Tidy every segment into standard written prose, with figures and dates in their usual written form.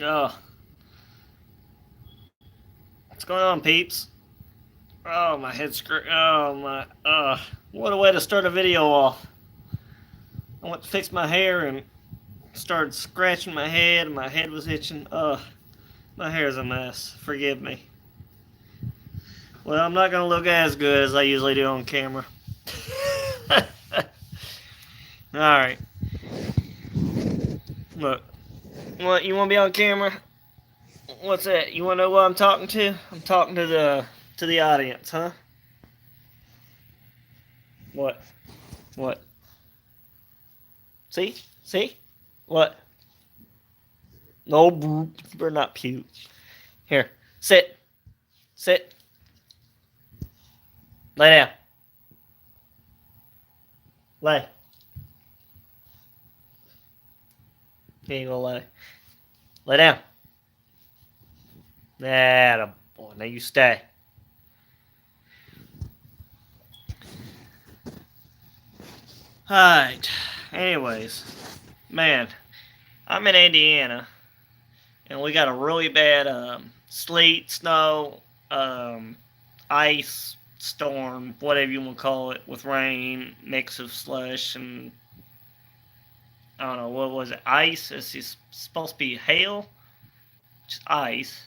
Oh, what's going on, peeps? Oh, my head's oh my. What a way to start a video off. I went to fix my hair and started scratching my head, and my head was itching. My hair's a mess. Forgive me. Well, I'm not gonna look as good as I usually do on camera. All right. Look, what you want to be on camera? What's that? You want to know what I'm talking to? I'm talking to the audience, huh? What? What? See? See? What? No, you better not puke. Here, sit. Sit. Lay down. Lay. Here you go, lay. Lay down. That boy. Now you stay. Alright. Anyways, man, I'm in Indiana, and we got a really bad sleet, snow, ice storm, whatever you want to call it, with rain, mix of slush, and I don't know, what was it? Ice? It's supposed to be hail, just ice,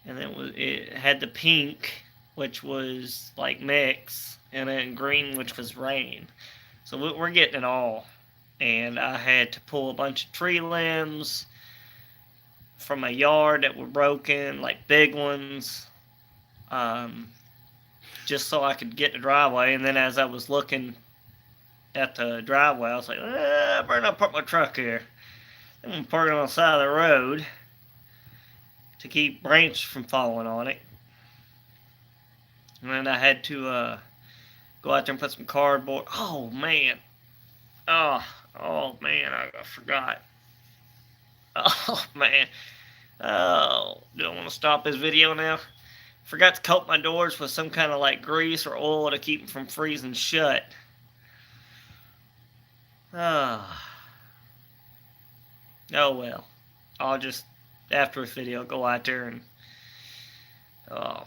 and then it had the pink, which was like mix, and then green, which was rain. So we're getting it all, and I had to pull a bunch of tree limbs from my yard that were broken, like big ones, um, just so I could get the driveway. And then as I was looking at the driveway, I was like, I better not park my truck here. I'm gonna park it on the side of the road to keep branches from falling on it. And then I had to go out there and put some cardboard. Oh man, oh man, I forgot. Oh man, oh, do I want to stop this video now? Forgot to coat my doors with some kind of like grease or oil to keep them from freezing shut. Oh, oh well. I'll just, after this video, go out there and, oh,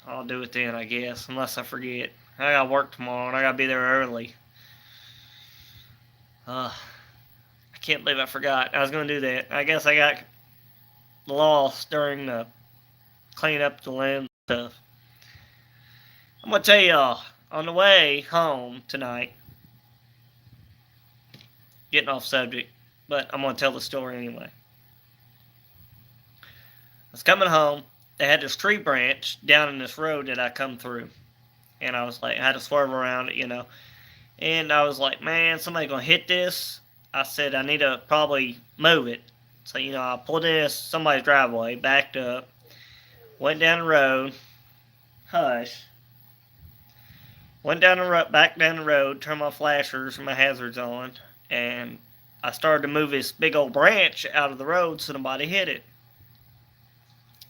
I'll do it then, I guess, unless I forget. I gotta work tomorrow and I gotta be there early. I can't believe I forgot. I was gonna do that. I guess I got lost during the clean up the land stuff. I'm gonna tell y'all, on the way home tonight, getting off subject, but I'm gonna tell the story anyway. I was coming home. They had this tree branch down in this road that I come through, and I was like, I had to swerve around it. And I was like, man, somebody gonna hit this. I said I need to probably move it. So I pulled in somebody's driveway, backed up, went down the road, hush, went down the road, back down the road, turned my flashers and my hazards on, and I started to move this big old branch out of the road so nobody hit it.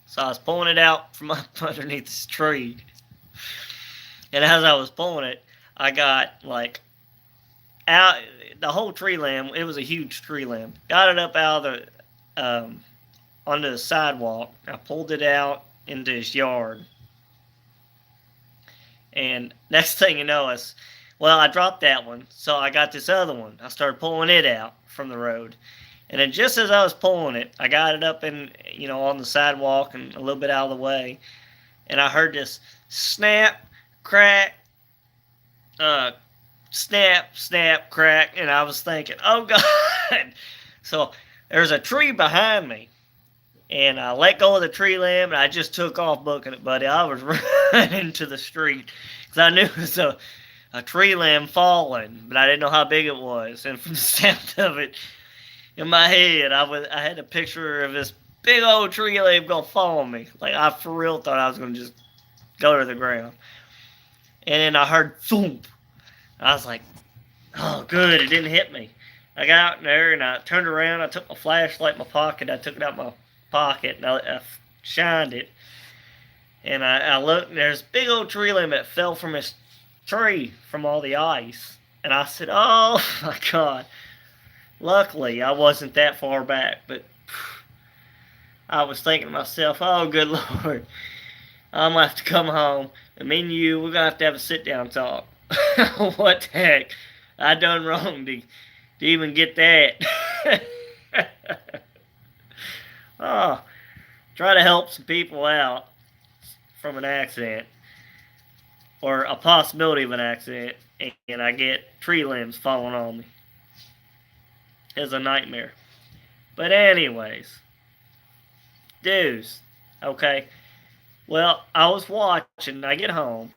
So I was pulling it out from up underneath this tree. And as I was pulling it, I got like out the whole tree limb. It was a huge tree limb. Got it up out of the onto the sidewalk. I pulled it out into his yard. And next thing you know, I dropped that one. So I got this other one. I started pulling it out from the road. And then just as I was pulling it, I got it up on the sidewalk and a little bit out of the way. And I heard this snap, crack, snap, snap, crack. And I was thinking, oh God. So there's a tree behind me. And I let go of the tree limb and I just took off booking it, buddy. I was running to the street because I knew it was a tree limb falling, but I didn't know how big it was. And from the sound of it in my head, I had a picture of this big old tree limb gonna fall on me. Like I for real thought I was gonna just go to the ground. And then I heard thump. I was like, oh good, it didn't hit me. I got out there and I turned around, I took my flashlight in my pocket, I took it out my pocket and I shined it. And I looked and there's a big old tree limb that fell from this tree from all the ice. And I said, oh my God. Luckily, I wasn't that far back, but I was thinking to myself, oh, good Lord, I'm going to have to come home, and me and you, we're going to have a sit-down talk. What the heck? I done wrong to even get that. Oh, try to help some people out from an accident, or a possibility of an accident, and I get tree limbs falling on me. It's a nightmare. But anyways, dudes, okay. Well, I was watching. I get home,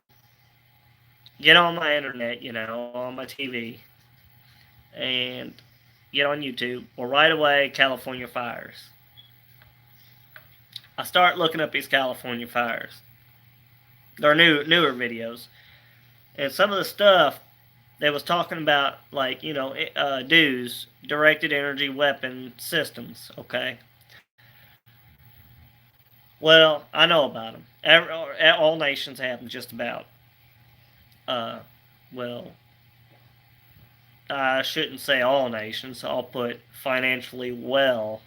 get on my internet, on my TV, and get on YouTube. Well, right away, California fires. I start looking up these California fires. They're newer videos, and some of the stuff they was talking about, like DEWs, directed energy weapon systems. Okay. Well, I know about them. All nations have them, just about. Uh, well, I shouldn't say all nations. I'll put financially well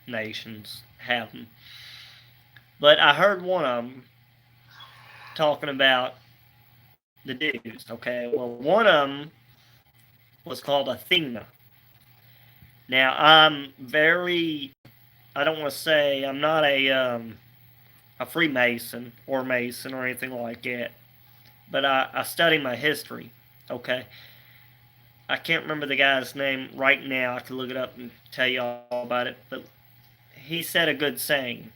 nations have them. But I heard one of them talking about the DEWs. Okay, well, one of them was called Athena. Now, I don't want to say I'm not a Freemason or Mason or anything like that, but I study my history. Okay, I can't remember the guy's name right now. I could look it up and tell you all about it, but he said a good saying.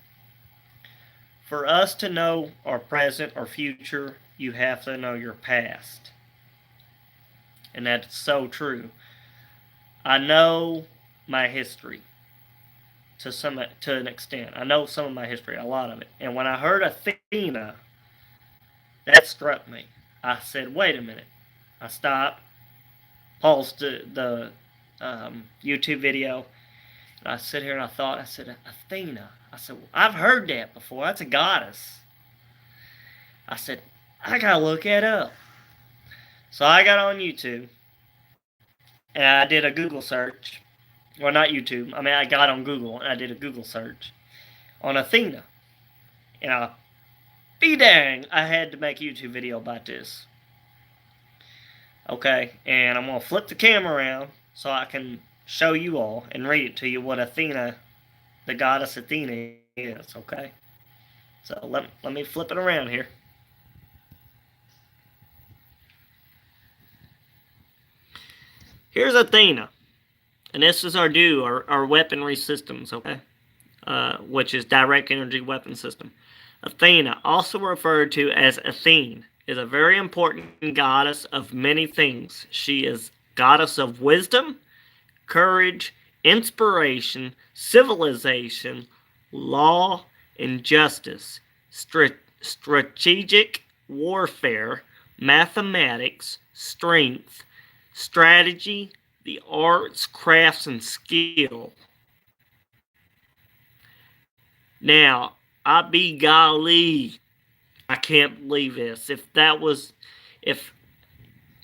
For us to know our present or future, you have to know your past. And that's so true. I know my history to an extent. I know some of my history, a lot of it. And when I heard Athena, that struck me. I said, wait a minute. I stopped, paused the YouTube video, and I sit here and I said, Athena. I said, well, I've heard that before. That's a goddess. I said, I gotta look that up. So I got on YouTube, and I did a Google search. Well, not YouTube. I mean, I got on Google, and I did a Google search on Athena. And be dang, I had to make a YouTube video about this. Okay, and I'm going to flip the camera around so I can show you all and read it to you what Athena, the goddess Athena, is. Okay, so let me flip it around here. Here's Athena, and this is our DEW, our weaponry systems, okay, which is direct energy weapon system. Athena, also referred to as Athene, is a very important goddess of many things. She is goddess of wisdom, courage, inspiration, civilization, law, and justice, strategic warfare, mathematics, strength, strategy, the arts, crafts, and skill. Now, I be golly, I can't believe this. If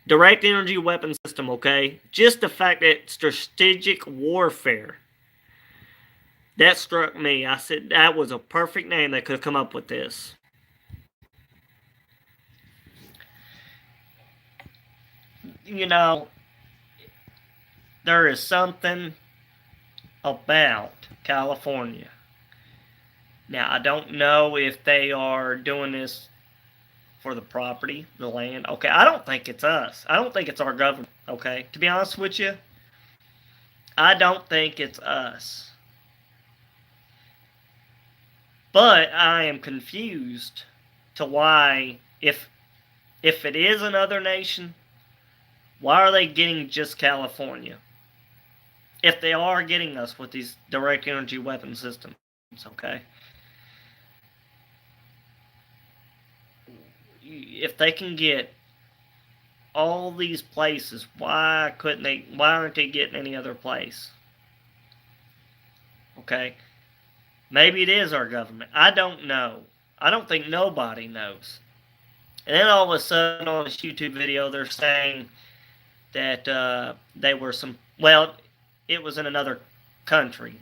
direct energy weapon system, okay, just the fact that strategic warfare, that struck me. I said that was a perfect name that could have come up with this. There is something about California. Now, I don't know if they are doing this for the property, the land. Okay, I don't think it's us. I don't think it's our government, okay? To be honest with you, I don't think it's us. But I am confused to why, if it is another nation, why are they getting just California? If they are getting us with these direct energy weapon systems, okay? If they can get all these places, why aren't they getting any other place? Okay? Maybe it is our government. I don't know. I don't think nobody knows. And then all of a sudden on this YouTube video, they're saying that they were it was in another country.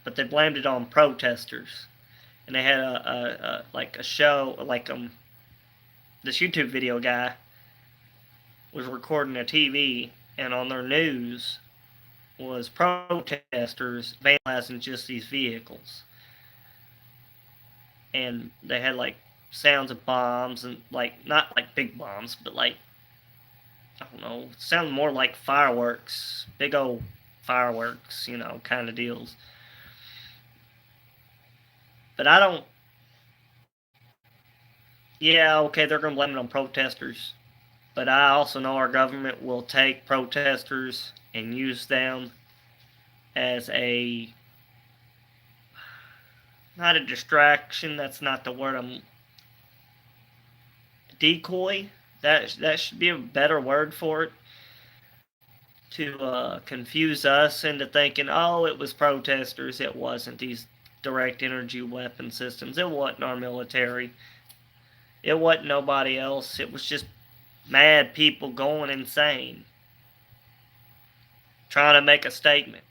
but they blamed it on protesters. And they had a show, like this YouTube video guy was recording a TV, and on their news was protesters vandalizing just these vehicles. And they had like sounds of bombs, and like not like big bombs, but like, I don't know, sounded more like fireworks, big old fireworks, kind of deals. But I don't. Yeah, okay, they're going to blame it on protesters. But I also know our government will take protesters and use them as not a distraction, that's not the word decoy. That should be a better word for it. To confuse us into thinking, oh, it was protesters. It wasn't these direct energy weapon systems. It wasn't our military. It wasn't nobody else. It was just mad people going insane, trying to make a statement.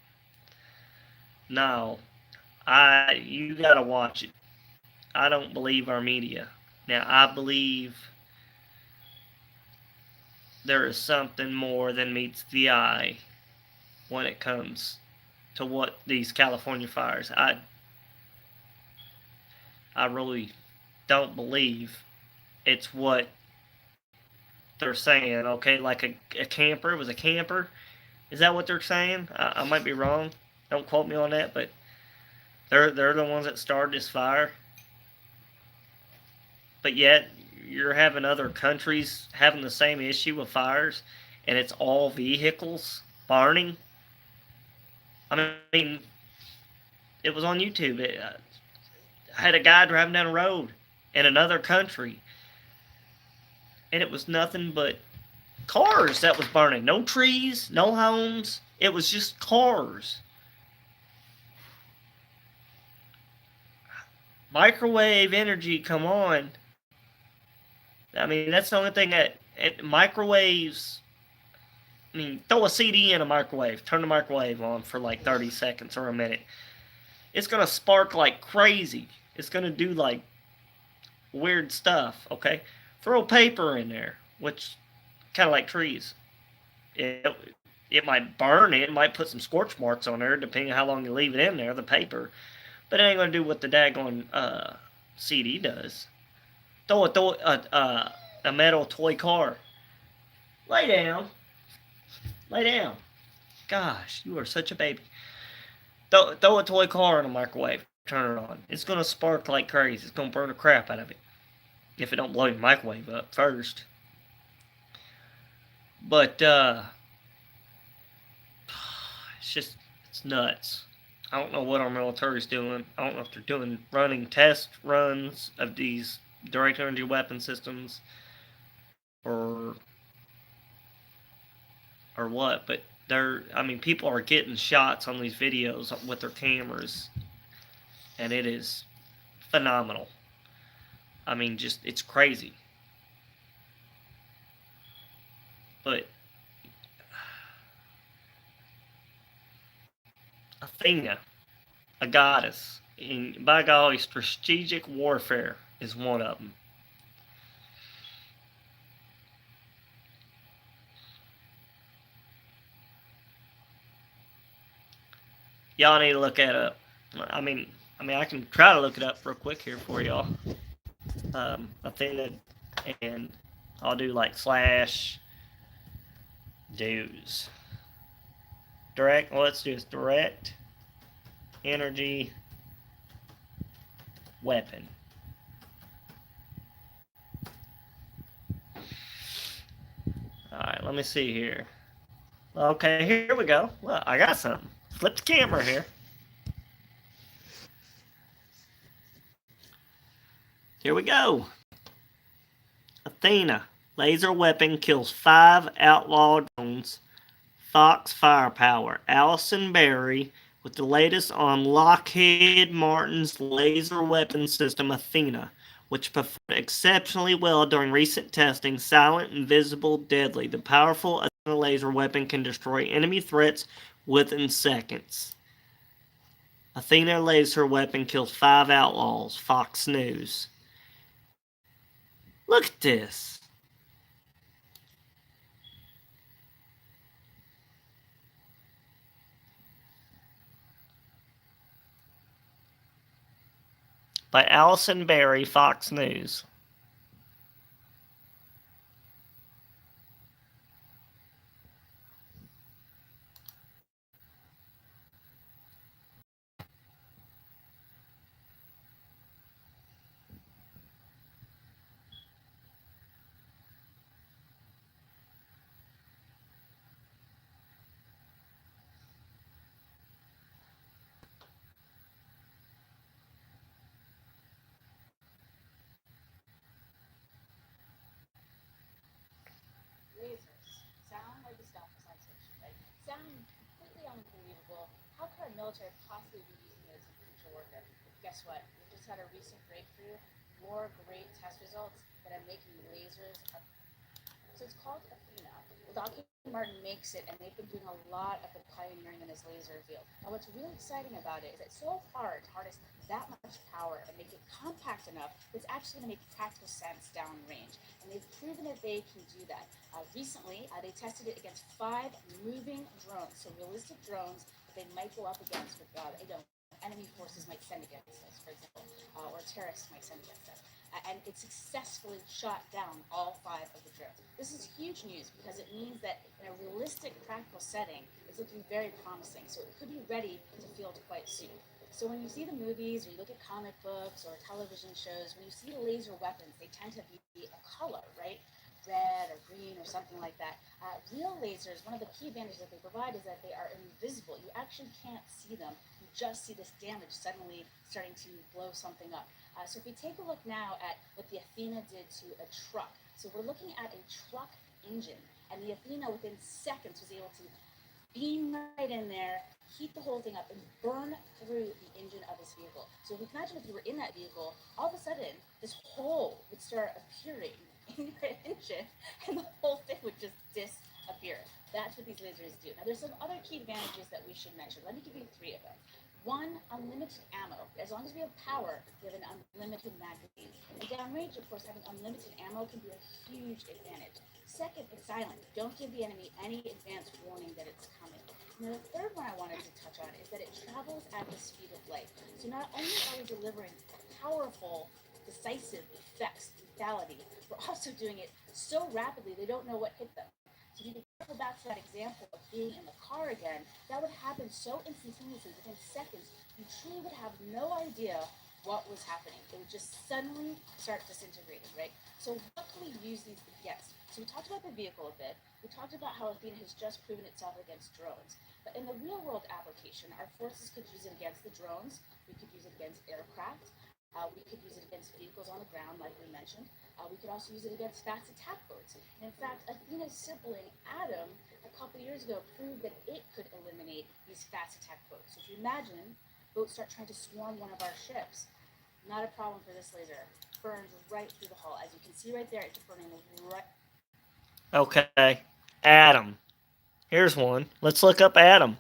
No, you gotta watch it. I don't believe our media. Now, I believe there is something more than meets the eye when it comes to what these California fires. I really don't believe it's what they're saying. Okay, like a camper. It was a camper. Is that what they're saying? I might be wrong. Don't quote me on that, but they're the ones that started this fire. But yet you're having other countries having the same issue with fires, and it's all vehicles burning. I mean, it was on YouTube. I had a guy driving down the road in another country, and it was nothing but cars that was burning. No trees, no homes. It was just cars. Microwave energy, come on. I mean, that's the only thing that microwaves. I mean, throw a CD in a microwave, turn the microwave on for like 30 seconds or a minute. It's going to spark like crazy. It's going to do like weird stuff, okay? Throw paper in there, which kind of like trees. It might burn it. It might put some scorch marks on there, depending on how long you leave it in there, the paper. But it ain't going to do what the daggone CD does. Throw a metal toy car. Lay down. Lay down. Gosh, you are such a baby. Throw a toy car in a microwave. Turn it on. It's going to spark like crazy. It's going to burn the crap out of it. If it don't blow your microwave up first. But, it's nuts. I don't know what our military's doing. I don't know if they're running test runs of these direct energy weapon systems or what, but people are getting shots on these videos with their cameras, and it is phenomenal. I mean, just, it's crazy. But Athena, a goddess, and by golly, strategic warfare is one of them. Y'all need to look that up. I mean, I can try to look it up real quick here for y'all. Athena, and I'll do like /dues. Direct. Well, let's do this. Direct energy weapon. Alright, let me see here. Okay, here we go. Well, I got something. Flip the camera here. Here we go. Athena. Laser weapon kills 5 outlaw drones. Fox Firepower. Allison Berry with the latest on Lockheed Martin's laser weapon system Athena, which performed exceptionally well during recent testing. Silent, invisible, deadly. The powerful Athena laser weapon can destroy enemy threats within seconds. Athena laser weapon kills 5 outlaws. Fox News. Look at this. By Allison Berry, Fox News. Lasers sound like a stuff of science fiction, right? Sound completely unbelievable. How could our military possibly be using this in future warfare? Guess what? We just had a recent breakthrough, more great test results that are making lasers. So it's called Athena. Lockheed Martin makes it, and they've been doing a lot of the pioneering in this laser field. Now, what's really exciting about it is that so far it's harnessed that much power and make it compact enough that's actually going to make practical sense downrange. And they've proven that they can do that. Recently, they tested it against 5 moving drones, so realistic drones that they might go up against with, enemy forces might send against us, for example, or terrorists might send against us. And it successfully shot down all 5 of the drones. This is huge news because it means that in a realistic, practical setting, it's looking very promising. So it could be ready to field quite soon. So when you see the movies, or you look at comic books or television shows, when you see laser weapons, they tend to be a color, right? Red or green or something like that. Real lasers, one of the key advantages that they provide is that they are invisible. You actually can't see them. You just see this damage suddenly starting to blow something up. So if we take a look now at what the Athena did to a truck. So we're looking at a truck engine, and the Athena within seconds was able to beam right in there, heat the whole thing up, and burn through the engine of this vehicle. So if you can imagine if you were in that vehicle, all of a sudden this hole would start appearing in your engine, and the whole thing would just disappear. That's what these lasers do. Now, there's some other key advantages that we should mention. Let me give you 3 of them. One, unlimited ammo. As long as we have power, we have an unlimited magazine. And downrange, of course, having unlimited ammo can be a huge advantage. Second, it's silent. Don't give the enemy any advance warning that it's coming. Now, the third one I wanted to touch on is that it travels at the speed of light. So not only are we delivering powerful, decisive effects, lethality, we're also doing it so rapidly they don't know what hit them. So if you could go back to that example of being in the car again, that would happen so instantaneously, within seconds, you truly would have no idea what was happening. It would just suddenly start disintegrating, right? So what can we use these against? So we talked about the vehicle a bit. We talked about how Athena has just proven itself against drones. But in the real world application, our forces could use it against the drones. We could use it against aircraft. We could use it against vehicles on the ground, like we mentioned. We could also use it against fast attack boats. And in fact, Athena's sibling, Adam, a couple years ago proved that it could eliminate these fast attack boats. So if you imagine boats start trying to swarm one of our ships, not a problem for this laser. Burns right through the hull. As you can see right there, it's burning right. Okay. Adam. Here's one. Let's look up Adam.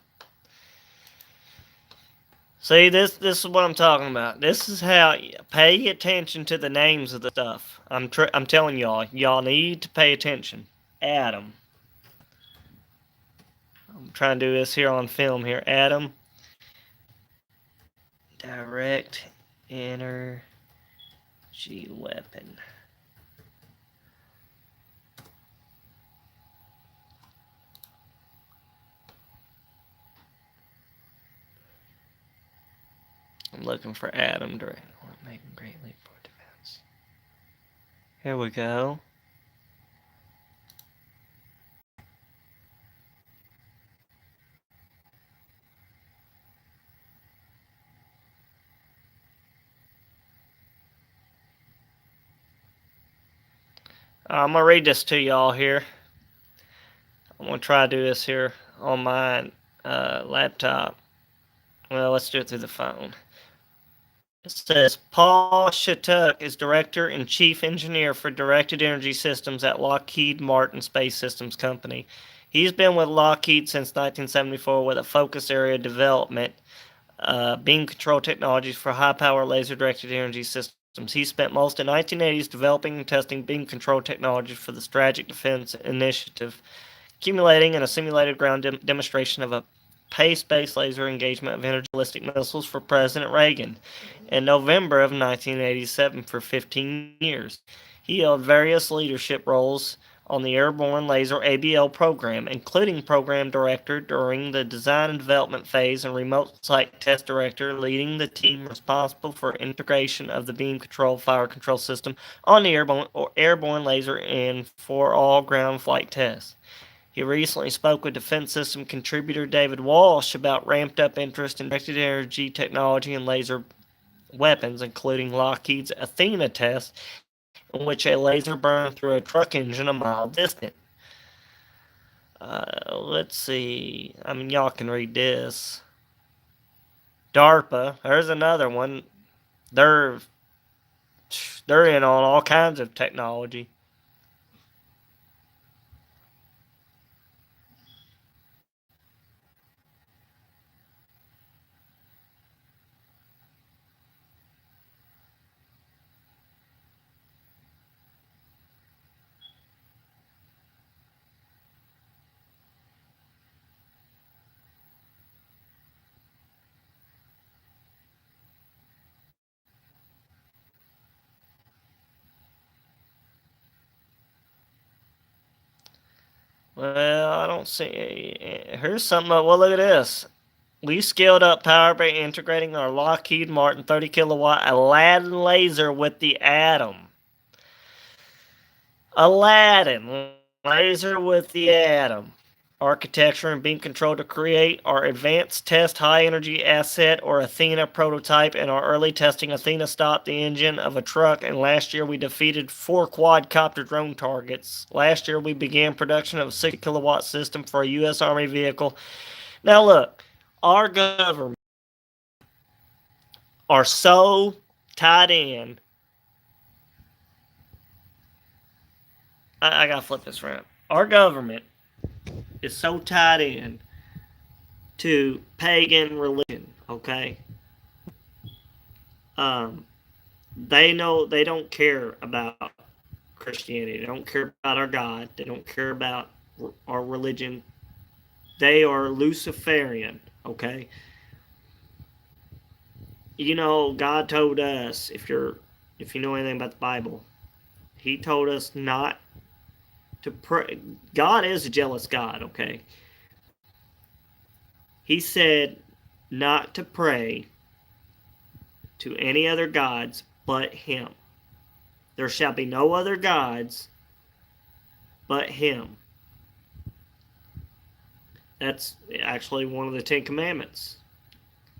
See, this is what I'm talking about. This is how pay attention to the names of the stuff. I'm telling y'all need to pay attention. Adam. I'm trying to do this here on film here. Adam. Direct energy weapon. I'm looking for Adam direct. Making great leap for defense. Here we go. I'm gonna read this to y'all here. I'm gonna try to do this here on my laptop. Well, let's do it through the phone. It says Paul Shattuck is Director and Chief Engineer for Directed Energy Systems at Lockheed Martin Space Systems Company. He's been with Lockheed since 1974 with a focus area development beam control technologies for high-power laser-directed energy systems. He spent most of the 1980s developing and testing beam control technologies for the Strategic Defense Initiative, accumulating in a simulated ground demonstration of a pace-based laser engagement of energy ballistic missiles for President Reagan in November of 1987 for 15 years. He held various leadership roles on the Airborne Laser ABL program, including program director during the design and development phase and remote site test director, leading the team responsible for integration of the beam control fire control system on the airborne laser and for all ground flight tests. He recently spoke with Defense System contributor David Walsh about ramped up interest in directed energy technology and laser weapons, including Lockheed's Athena test, in which a laser burned through a truck engine a mile distant. Let's see. I mean, y'all can read this. DARPA, there's another one. They're in on all kinds of technology. Well, I don't see. Here's something. Well, look at this. We scaled up power by integrating our Lockheed Martin 30 kilowatt Aladdin laser with the Atom. Aladdin laser with the Atom architecture and beam control to create our advanced test high energy asset or Athena prototype. In our early testing, Athena stopped the engine of a truck, and last year we defeated 4 quadcopter drone targets. Last year we began production of a 60 kilowatt system for a U.S. Army vehicle. Now look, our government are so tied in. I gotta flip this around. Our government is so tied in to pagan religion, okay? They know they don't care about Christianity. They don't care about our God. They don't care about our religion. They are Luciferian, okay? You know, God told us, if you know anything about the Bible, He told us not to pray. God is a jealous God, okay? He said not to pray to any other gods but Him. There shall be no other gods but Him. That's actually one of the 10 Commandments,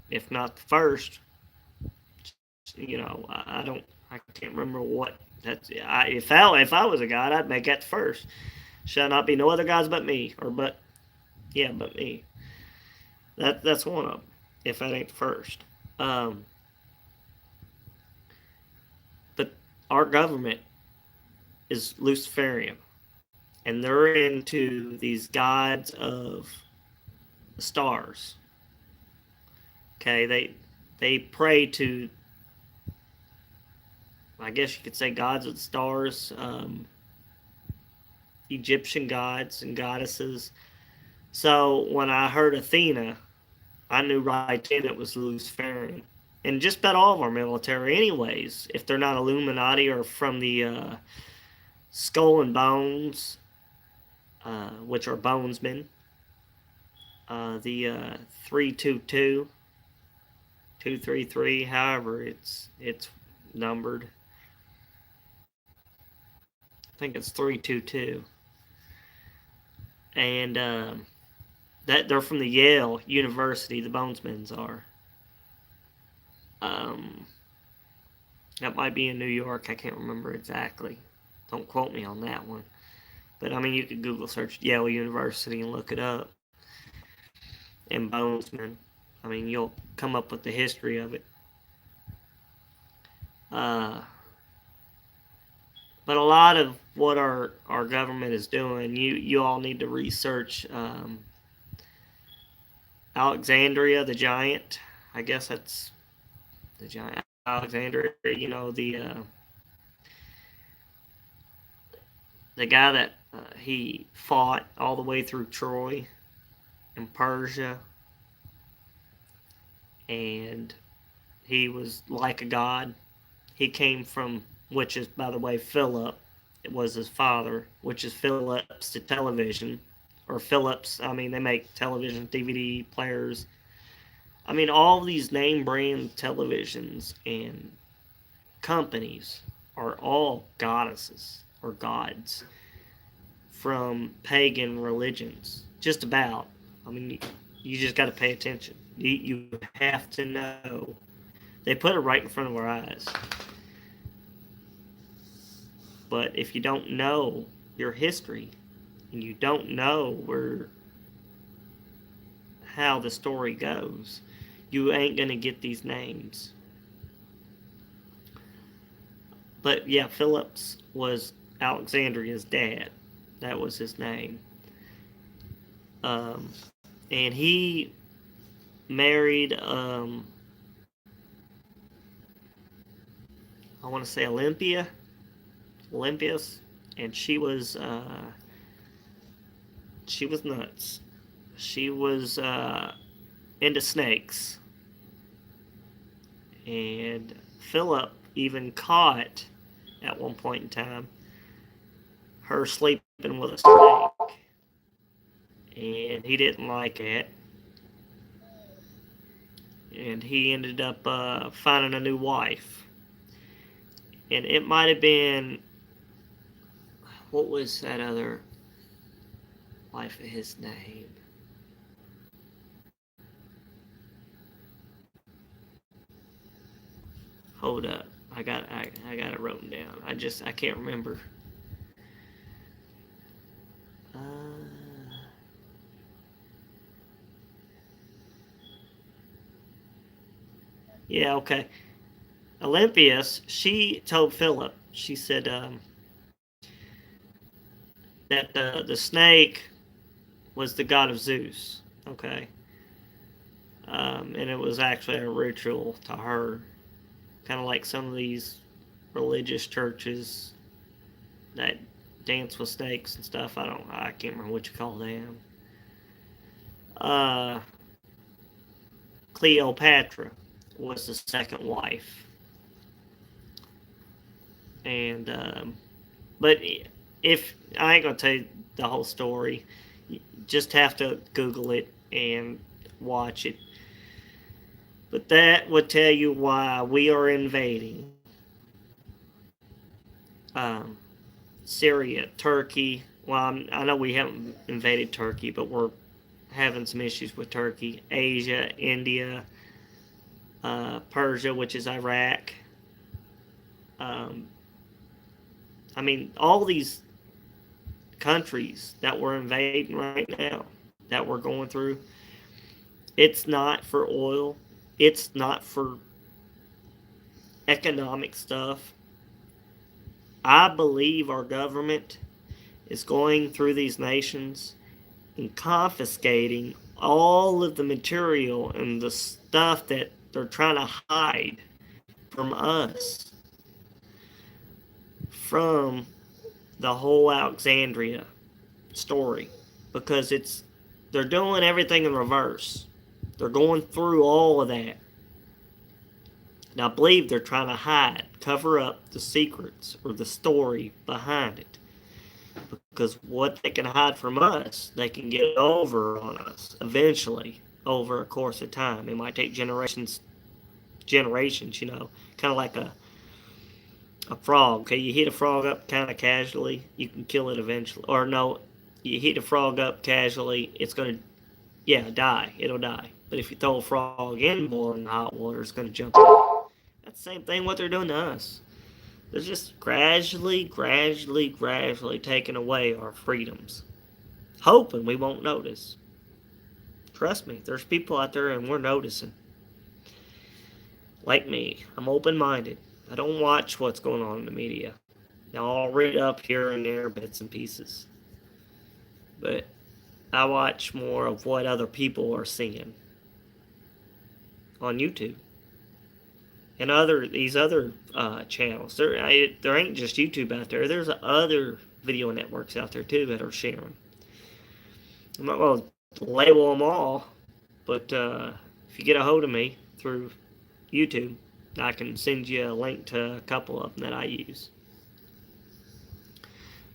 if not the first. You know, I can't remember what. If I was a god, I'd make that the first. Shall not be no other gods but me, but me. That's one of them. If that ain't the first. But our government is Luciferian, and they're into these gods of the stars. Okay, they pray to, I guess you could say, gods of the stars, Egyptian gods and goddesses. So when I heard Athena, I knew right then it was Luciferian. And just about all of our military, anyways, if they're not Illuminati or from the Skull and Bones, which are Bonesmen, the 322, 233, however it's numbered. I think it's 322. And that they're from the Yale University, the Bonesmans are. That might be in New York. I can't remember exactly. Don't quote me on that one. But I mean, you could Google search Yale University and look it up. And Bonesman. I mean, you'll come up with the history of it. But a lot of what our government is doing, you all need to research Alexandria the Giant. I guess that's the giant Alexander. The guy that he fought all the way through Troy and Persia, and he was like a god. He came from, which is, by the way, Philip. It was his father, which is Philips to television, or Philips. I mean, they make television, DVD players. I mean, all these name brand televisions and companies are all goddesses or gods from pagan religions. Just about. I mean, you just got to pay attention. You have to know. They put it right in front of our eyes. But if you don't know your history and you don't know how the story goes, you ain't going to get these names. But yeah, Phillips was Alexandria's dad. That was his name. And he married, I want to say Olympias, and she was nuts. She was into snakes, and Philip even caught at one point in time her sleeping with a snake, and he didn't like it, and he ended up finding a new wife, and it might have been, what was that other wife of his name? Hold up, I got it written down. I can't remember. Yeah, okay. Olympias, she told Philip, she said that the snake was the god of Zeus, okay? And it was actually a ritual to her, kind of like some of these religious churches that dance with snakes and stuff. I can't remember what you call them. Cleopatra was the second wife, and but if I ain't gonna tell you the whole story, you just have to Google it and watch it. But that would tell you why we are invading Syria, Turkey. Well, I know we haven't invaded Turkey, but we're having some issues with Turkey, Asia, India, Persia, which is Iraq. I mean, all these countries that we're invading right now, that we're going through, it's not for oil. It's not for economic stuff. I believe our government is going through these nations and confiscating all of the material and the stuff that they're trying to hide from us, from the whole Alexandria story, because they're doing everything in reverse. They're going through all of that. And I believe they're trying to hide, cover up the secrets or the story behind it. Because what they can hide from us, they can get over on us eventually, over a course of time. It might take generations, kind of like a frog. Okay, you hit a frog up kind of casually, you can kill it eventually. Or no, you hit a frog up casually, it's going to, die. It'll die. But if you throw a frog in boiling hot water, it's going to jump out. That's the same thing what they're doing to us. They're just gradually taking away our freedoms, hoping we won't notice. Trust me, there's people out there and we're noticing. Like me, I'm open-minded. I don't watch what's going on in the media. Now, I'll read up here and there, bits and pieces. But I watch more of what other people are seeing. on YouTube and these other channels. There ain't just YouTube out there. There's other video networks out there too that are sharing. I'm not going to label them all, but if you get a hold of me through YouTube, I can send you a link to a couple of them that I use.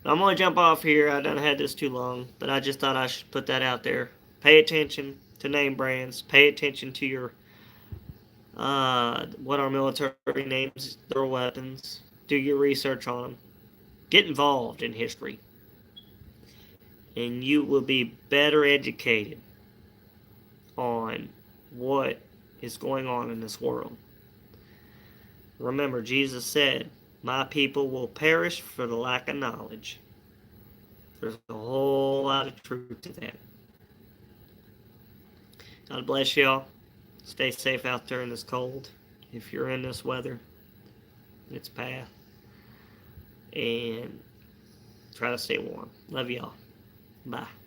I'm going to jump off here. I done had this too long, but I just thought I should put that out there. Pay attention to name brands. Pay attention to your what our military names their weapons. Do your research on them. Get involved in history. And you will be better educated on what is going on in this world. Remember, Jesus said, "My people will perish for the lack of knowledge." There's a whole lot of truth to that. God bless y'all. Stay safe out there in this cold. If you're in this weather, its path. And try to stay warm. Love y'all. Bye.